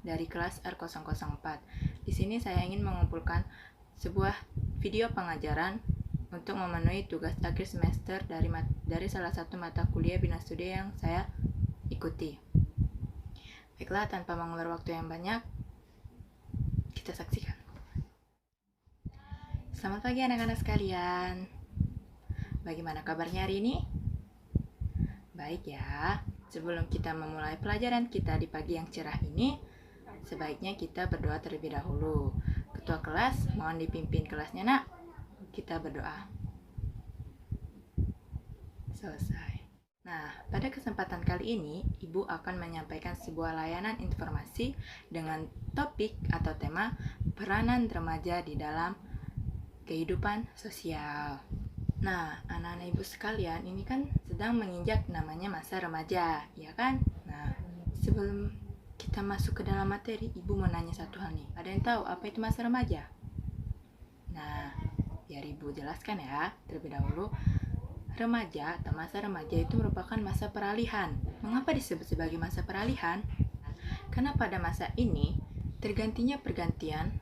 dari kelas R004. Di sini saya ingin mengumpulkan sebuah video pengajaran untuk memenuhi tugas akhir semester dari salah satu mata kuliah Bina Studi yang saya ikuti. Baiklah, tanpa mengulur waktu yang banyak, kita saksikan. Selamat pagi anak-anak sekalian. Bagaimana kabarnya hari ini? Baik ya. Sebelum kita memulai pelajaran kita di pagi yang cerah ini, sebaiknya kita berdoa terlebih dahulu. Ketua kelas, mohon dipimpin kelasnya, Nak. Kita berdoa. Selesai. Nah, pada kesempatan kali ini, Ibu akan menyampaikan sebuah layanan informasi dengan topik atau tema peranan remaja di dalam kehidupan sosial. Nah, anak-anak Ibu sekalian, ini kan sedang menginjak namanya masa remaja, ya kan? Nah, sebelum kita masuk ke dalam materi, Ibu mau nanya satu hal nih. Ada yang tahu apa itu masa remaja? Nah, biar Ibu jelaskan ya, terlebih dahulu. Remaja atau masa remaja itu merupakan masa peralihan. Mengapa disebut sebagai masa peralihan? Karena pada masa ini, tergantinya pergantian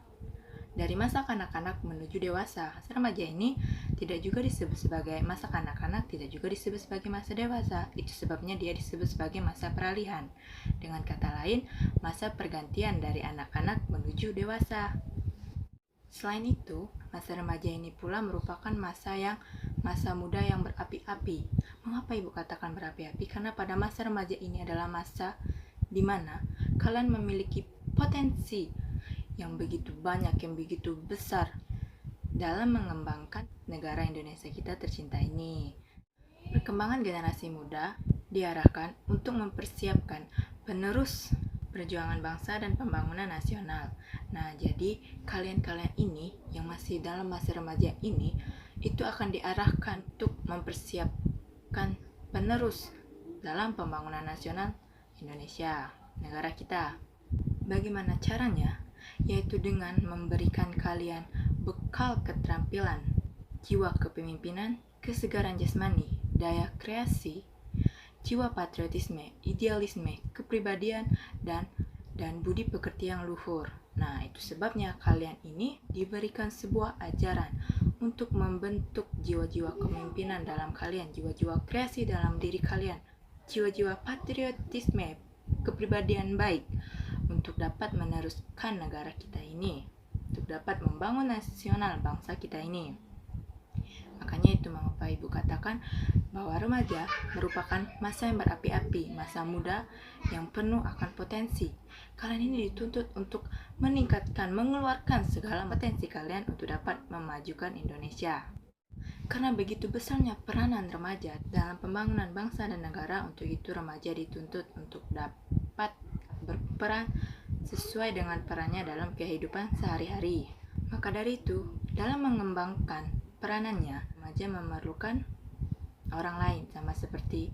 dari masa kanak-kanak menuju dewasa. Masa remaja ini tidak juga disebut sebagai masa kanak-kanak, tidak juga disebut sebagai masa dewasa. Itu sebabnya dia disebut sebagai masa peralihan. Dengan kata lain, masa pergantian dari anak-anak menuju dewasa. Selain itu, masa remaja ini pula merupakan masa muda yang berapi-api. Mengapa Ibu katakan berapi-api? Karena pada masa remaja ini adalah masa di mana kalian memiliki potensi yang begitu banyak, yang begitu besar dalam mengembangkan negara Indonesia kita tercinta ini. Perkembangan generasi muda diarahkan untuk mempersiapkan penerus perjuangan bangsa dan pembangunan nasional. Nah, jadi kalian-kalian ini yang masih dalam masa remaja ini itu akan diarahkan untuk mempersiapkan penerus dalam pembangunan nasional Indonesia, negara kita. Bagaimana caranya? Yaitu dengan memberikan kalian bekal keterampilan, jiwa kepemimpinan, kesegaran jasmani, daya kreasi, jiwa patriotisme, idealisme, kepribadian, dan budi pekerti yang luhur. Nah, itu sebabnya kalian ini diberikan sebuah ajaran untuk membentuk jiwa-jiwa kepemimpinan dalam kalian, jiwa-jiwa kreasi dalam diri kalian, jiwa-jiwa patriotisme, kepribadian baik, untuk dapat meneruskan negara kita ini, untuk dapat membangun nasional bangsa kita ini. Makanya itu mengapa Ibu katakan bahwa remaja merupakan masa yang berapi-api, masa muda yang penuh akan potensi. Kalian ini dituntut untuk meningkatkan, mengeluarkan segala potensi kalian untuk dapat memajukan Indonesia. Karena begitu besarnya peranan remaja dalam pembangunan bangsa dan negara, untuk itu remaja dituntut untuk dapat berperan sesuai dengan perannya dalam kehidupan sehari-hari. Maka dari itu, dalam mengembangkan peranannya, remaja memerlukan orang lain, sama seperti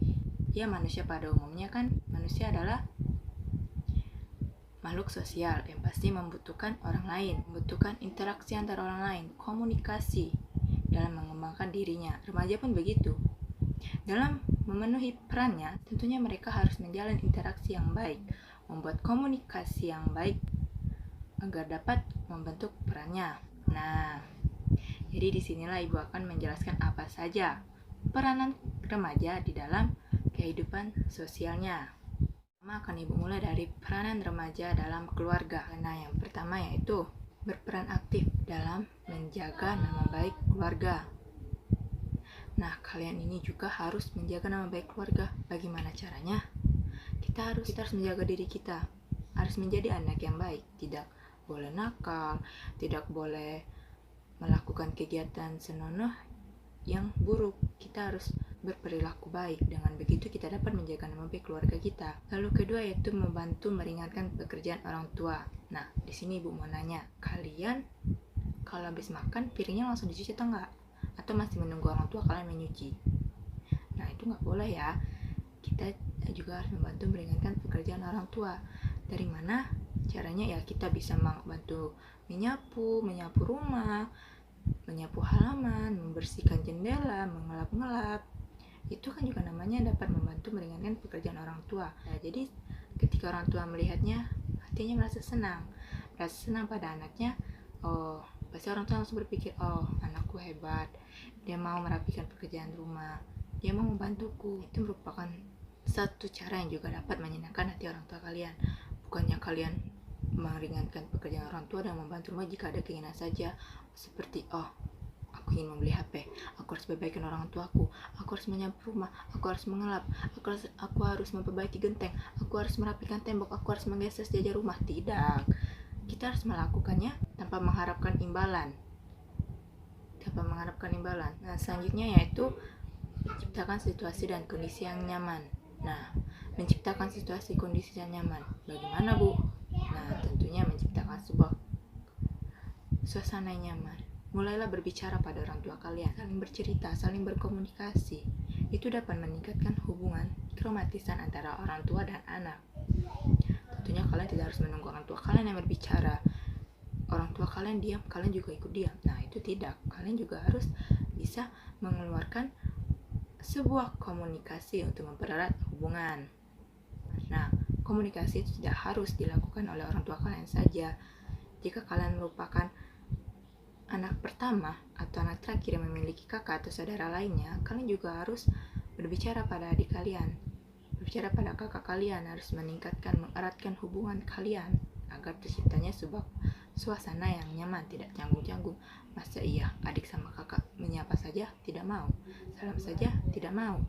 ya manusia pada umumnya kan. Manusia adalah makhluk sosial yang pasti membutuhkan orang lain, membutuhkan interaksi antara orang lain, komunikasi dalam mengembangkan dirinya. Remaja pun begitu. Dalam memenuhi perannya, tentunya mereka harus menjalin interaksi yang baik, membuat komunikasi yang baik agar dapat membentuk perannya. Nah, jadi disinilah Ibu akan menjelaskan apa saja peranan remaja di dalam kehidupan sosialnya. Pertama akan Ibu mulai dari peranan remaja dalam keluarga. Nah, yang pertama yaitu berperan aktif dalam menjaga nama baik keluarga. Nah, kalian ini juga harus menjaga nama baik keluarga. Bagaimana caranya? Kita harus menjaga diri kita. Harus menjadi anak yang baik. Tidak boleh nakal, tidak boleh melakukan kegiatan senonoh yang buruk. Kita harus berperilaku baik. Dengan begitu kita dapat menjaga nama baik keluarga kita. Lalu kedua yaitu membantu meringankan pekerjaan orang tua. Nah, di sini Ibu mau nanya, kalian kalau habis makan piringnya langsung dicuci atau enggak? Atau masih menunggu orang tua kalian menyuci? Nah, itu nggak boleh ya. Kita juga harus membantu meringankan pekerjaan orang tua. Dari mana? Caranya ya kita bisa membantu menyapu rumah, menyapu halaman, membersihkan jendela, mengelap-ngelap. Itu kan juga namanya dapat membantu meringankan pekerjaan orang tua. Nah, jadi ketika orang tua melihatnya, hatinya merasa senang pada anaknya. Oh, pasti orang tua langsung berpikir, oh anakku hebat, dia mau merapikan pekerjaan rumah, dia mau membantuku. Itu merupakan satu cara yang juga dapat menyenangkan hati orang tua kalian. Bukannya kalian meringankan pekerjaan orang tua dan membantu rumah jika ada keinginan saja, seperti aku ingin membeli HP, aku harus perbaikin orang tuaku, aku harus menyapu rumah, aku harus mengelap, aku harus memperbaiki genteng, aku harus merapikan tembok, aku harus menggeser sejajar rumah. Tidak, kita harus melakukannya tanpa mengharapkan imbalan. Nah, selanjutnya yaitu menciptakan situasi dan kondisi yang nyaman. Nah, menciptakan situasi kondisi yang nyaman. Bagaimana, Bu? Nah, tentunya menciptakan sebuah suasana yang nyaman. Mulailah berbicara pada orang tua kalian, saling bercerita, saling berkomunikasi. Itu dapat meningkatkan hubungan keromatisan antara orang tua dan anak. Tentunya kalian tidak harus menunggu orang tua kalian yang berbicara. Orang tua kalian diam, kalian juga ikut diam. Nah, itu tidak. Kalian juga harus bisa mengeluarkan sebuah komunikasi untuk mempererat hubungan. Nah, komunikasi itu tidak harus dilakukan oleh orang tua kalian saja. Jika kalian merupakan anak pertama atau anak terakhir yang memiliki kakak atau saudara lainnya, kalian juga harus berbicara pada adik kalian, berbicara pada kakak kalian, harus mengeratkan hubungan kalian agar terciptanya sebuah suasana yang nyaman, tidak canggung-canggung. Masa iya adik sama kakak menyapa saja tidak mau, salam saja tidak mau?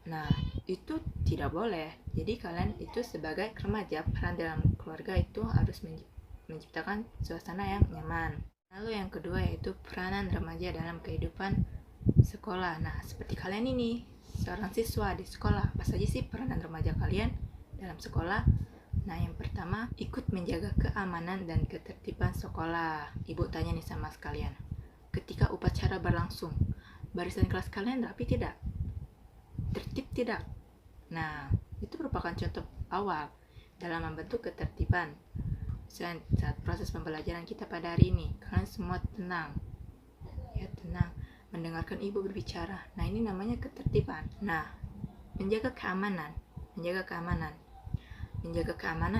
Nah, itu tidak boleh. Jadi kalian itu sebagai remaja, peran dalam keluarga itu harus menciptakan suasana yang nyaman. Lalu yang kedua yaitu peranan remaja dalam kehidupan sekolah. Nah, seperti kalian ini, seorang siswa di sekolah, apa saja sih peranan remaja kalian dalam sekolah? Nah, yang pertama, ikut menjaga keamanan dan ketertiban sekolah. Ibu tanya nih sama sekalian, ketika upacara berlangsung, barisan kelas kalian rapi tidak? Tertib tidak? Nah, itu merupakan contoh awal dalam membentuk ketertiban. Saat proses pembelajaran kita pada hari ini, kalian semua tenang, mendengarkan ibu berbicara. Nah, ini namanya ketertiban. Nah, menjaga keamanan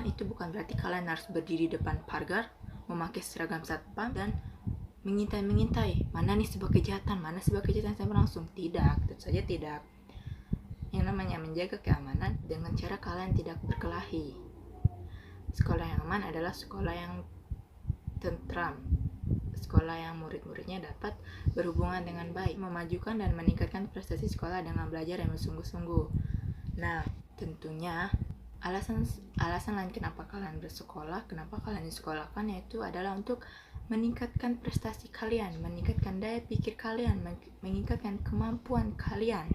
itu bukan berarti kalian harus berdiri depan pagar, memakai seragam satpam dan mengintai mana nih sebuah kejahatan yang berlangsung. Tidak, tentu saja tidak. Yang namanya menjaga keamanan dengan cara kalian tidak berkelahi. Sekolah yang aman adalah sekolah yang tentram, sekolah yang murid-muridnya dapat berhubungan dengan baik, memajukan dan meningkatkan prestasi sekolah dengan belajar yang bersungguh-sungguh. Nah, tentunya alasan lain kenapa kalian bersekolah, kenapa kalian disekolahkan, yaitu adalah untuk meningkatkan prestasi kalian, meningkatkan daya pikir kalian, meningkatkan kemampuan kalian,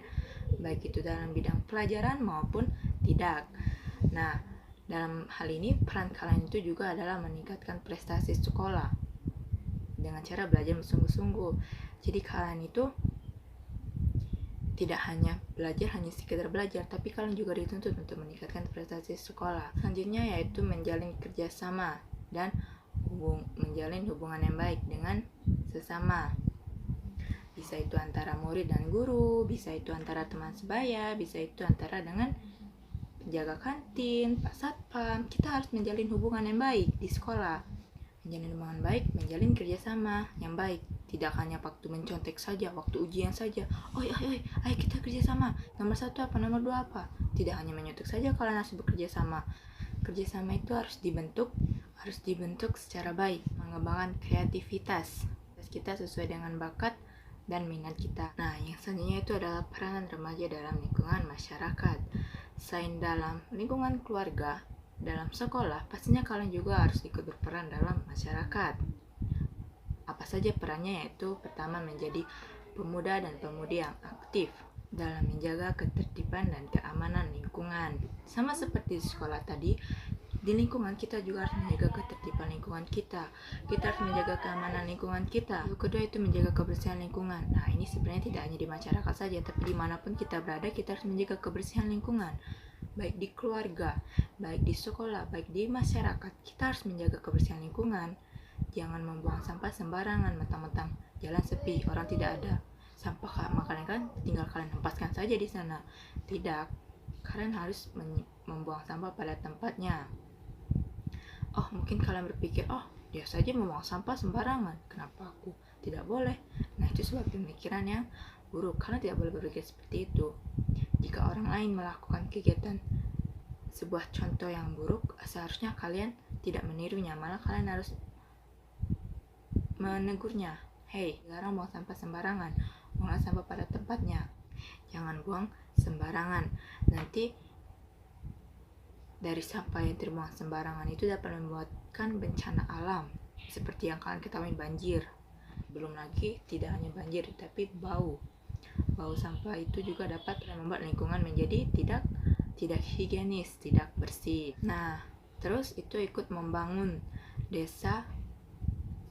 baik itu dalam bidang pelajaran maupun tidak. Nah, dalam hal ini, peran kalian itu juga adalah meningkatkan prestasi sekolah dengan cara belajar bersungguh-sungguh. Jadi kalian itu tidak hanya belajar, hanya sekedar belajar, tapi kalian juga dituntut untuk meningkatkan prestasi sekolah. Selanjutnya yaitu menjalin kerjasama dan menjalin hubungan yang baik dengan sesama. Bisa itu antara murid dan guru, bisa itu antara teman sebaya, bisa itu antara dengan penjaga kantin, Pak Satpam. Kita harus menjalin hubungan yang baik di sekolah. Menjalin hubungan baik, menjalin kerjasama yang baik. Tidak hanya waktu mencontek saja, waktu ujian saja. Ayo kita kerjasama. Nomor 1 apa, nomor 2 apa. Tidak hanya menyontek saja kalian harus bekerja sama. Kerjasama itu harus dibentuk secara baik, mengembangkan kreativitas kita sesuai dengan bakat dan minat kita. Nah, yang selanjutnya itu adalah peranan remaja dalam lingkungan masyarakat. Selain dalam lingkungan keluarga, dalam sekolah, pastinya kalian juga harus ikut berperan dalam masyarakat. Apa saja perannya? Yaitu pertama, menjadi pemuda dan pemudi yang aktif dalam menjaga ketertiban dan keamanan lingkungan. Sama seperti di sekolah tadi, di lingkungan kita juga harus menjaga ketertiban lingkungan kita. Kita harus menjaga keamanan lingkungan kita. Yang kedua itu menjaga kebersihan lingkungan. Nah, ini sebenarnya tidak hanya di masyarakat saja, tapi dimanapun kita berada, kita harus menjaga kebersihan lingkungan. Baik di keluarga, baik di sekolah, baik di masyarakat, kita harus menjaga kebersihan lingkungan. Jangan membuang sampah sembarangan, mentang-mentang jalan sepi, orang tidak ada sampah, makanya kan tinggal kalian hempaskan saja di sana. Tidak, kalian harus membuang sampah pada tempatnya. Mungkin kalian berpikir, oh dia saja membuang sampah sembarangan, kenapa aku tidak boleh? Nah, itu sebuah pemikiran yang buruk. Kalian tidak boleh berpikir seperti itu. Jika orang lain melakukan kegiatan sebuah contoh yang buruk, seharusnya kalian tidak menirunya, malah kalian harus menegurnya. Hei, sekarang buang sampah sembarangan, buanglah sampah pada tempatnya, jangan buang sembarangan. Nanti dari sampah yang terbuang sembarangan itu dapat membuatkan bencana alam, seperti yang kalian ketahui, banjir. Belum lagi tidak hanya banjir, tapi bau sampah itu juga dapat membuat lingkungan menjadi tidak higienis, tidak bersih. Nah, terus itu ikut membangun desa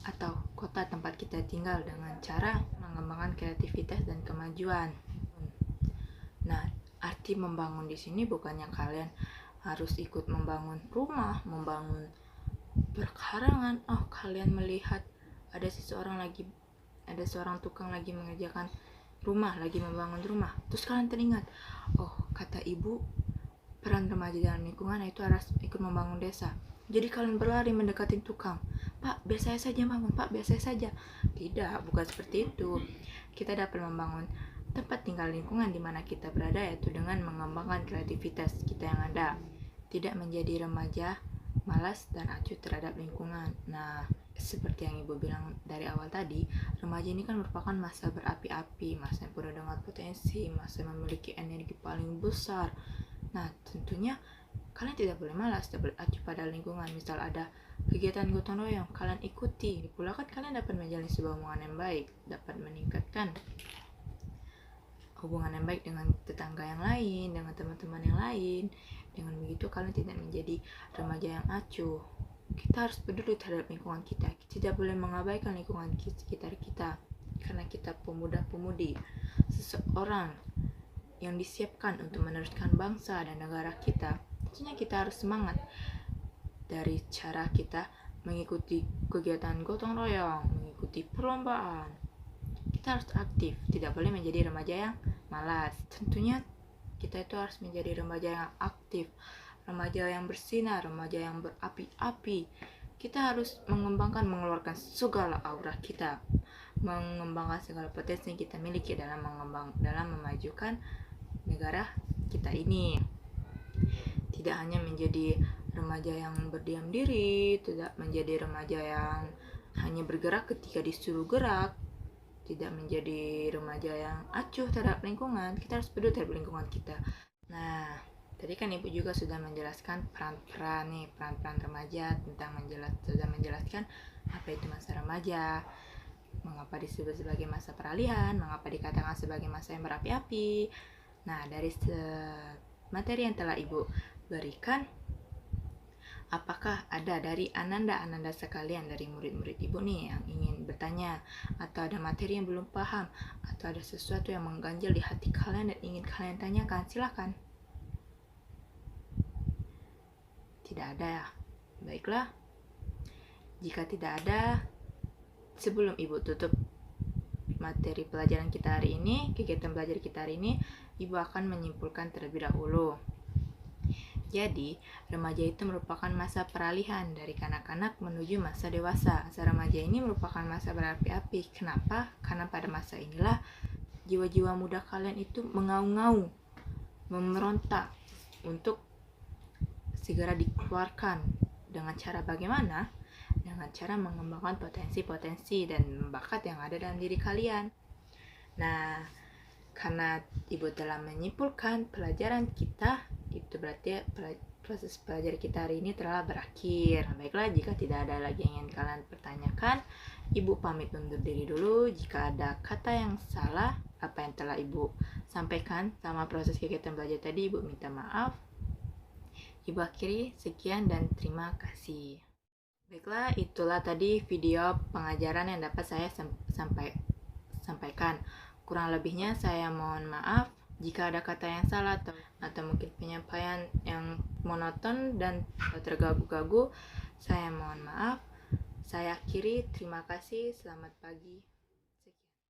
atau kota tempat kita tinggal dengan cara mengembangkan kreativitas dan kemajuan. Nah, arti membangun di sini bukannya kalian harus ikut membangun rumah, membangun berkarangan. Oh, kalian melihat ada seorang tukang lagi mengerjakan rumah, lagi membangun rumah. Terus kalian teringat, oh kata ibu, peran remaja dalam lingkungan itu harus ikut membangun desa. Jadi kalian berlari mendekati tukang. Pak, biar saya saja bangun. Pak, biar saya saja. Tidak, bukan seperti itu. Kita dapat membangun tempat tinggal lingkungan di mana kita berada, yaitu dengan mengembangkan kreativitas kita yang ada. Tidak menjadi remaja malas dan acuh terhadap lingkungan. Nah, seperti yang ibu bilang dari awal tadi, remaja ini kan merupakan masa berapi-api, masa yang penuh dengan potensi, masa yang memiliki energi paling besar. Nah, tentunya kalian tidak boleh malas, tidak boleh acuh pada lingkungan. Misal ada kegiatan gotong royong, kalian ikuti. Pula kan kalian dapat menjalin sebuah hubungan yang baik, dapat meningkatkan hubungan yang baik dengan tetangga yang lain, dengan teman-teman yang lain. Dengan begitu kalian tidak menjadi remaja yang acuh. Kita harus peduli terhadap lingkungan kita. Kita tidak boleh mengabaikan lingkungan sekitar kita, karena kita pemuda-pemudi, seseorang yang disiapkan untuk meneruskan bangsa dan negara kita. Tentunya kita harus semangat dari cara kita mengikuti kegiatan gotong royong, mengikuti perlombaan. Kita harus aktif, tidak boleh menjadi remaja yang malas. Tentunya kita itu harus menjadi remaja yang aktif, remaja yang bersinar, remaja yang berapi-api. Kita harus mengeluarkan segala aura kita, mengembangkan segala potensi yang kita miliki dalam memajukan negara kita ini. Tidak hanya menjadi remaja yang berdiam diri, tidak menjadi remaja yang hanya bergerak ketika disuruh gerak, tidak menjadi remaja yang acuh terhadap lingkungan. Kita harus peduli terhadap lingkungan kita. Nah, tadi kan ibu juga sudah menjelaskan peran-peran remaja, sudah menjelaskan apa itu masa remaja, mengapa disebut sebagai masa peralihan, mengapa dikatakan sebagai masa yang berapi-api. Nah, dari materi yang telah ibu berikan, apakah ada dari Ananda sekalian, dari murid-murid ibu nih yang ingin bertanya, atau ada materi yang belum paham, atau ada sesuatu yang mengganjal di hati kalian dan ingin kalian tanyakan? Silakan. Tidak ada ya? Baiklah. Jika tidak ada, sebelum ibu tutup materi pelajaran kita hari ini, kegiatan belajar kita hari ini, ibu akan menyimpulkan terlebih dahulu. Jadi, remaja itu merupakan masa peralihan dari kanak-kanak menuju masa dewasa. Masa remaja ini merupakan masa berapi-api. Kenapa? Karena pada masa inilah jiwa-jiwa muda kalian itu mengaung-ngaung, memberontak untuk segera dikeluarkan. Dengan cara bagaimana? Dengan cara mengembangkan potensi-potensi dan bakat yang ada dalam diri kalian. Nah, karena ibu telah menyimpulkan pelajaran kita, itu berarti proses belajar kita hari ini telah berakhir. Baiklah, jika tidak ada lagi yang ingin kalian pertanyakan, ibu pamit undur diri dulu. Jika ada kata yang salah apa yang telah ibu sampaikan sama proses kegiatan belajar tadi, ibu minta maaf. Ibu akhiri, sekian dan terima kasih. Baiklah, itulah tadi video pengajaran yang dapat saya sampaikan. Kurang lebihnya saya mohon maaf jika ada kata yang salah atau mungkin penyampaian yang monoton dan terganggu-ganggu. Saya mohon maaf. Saya akhiri, terima kasih, selamat pagi.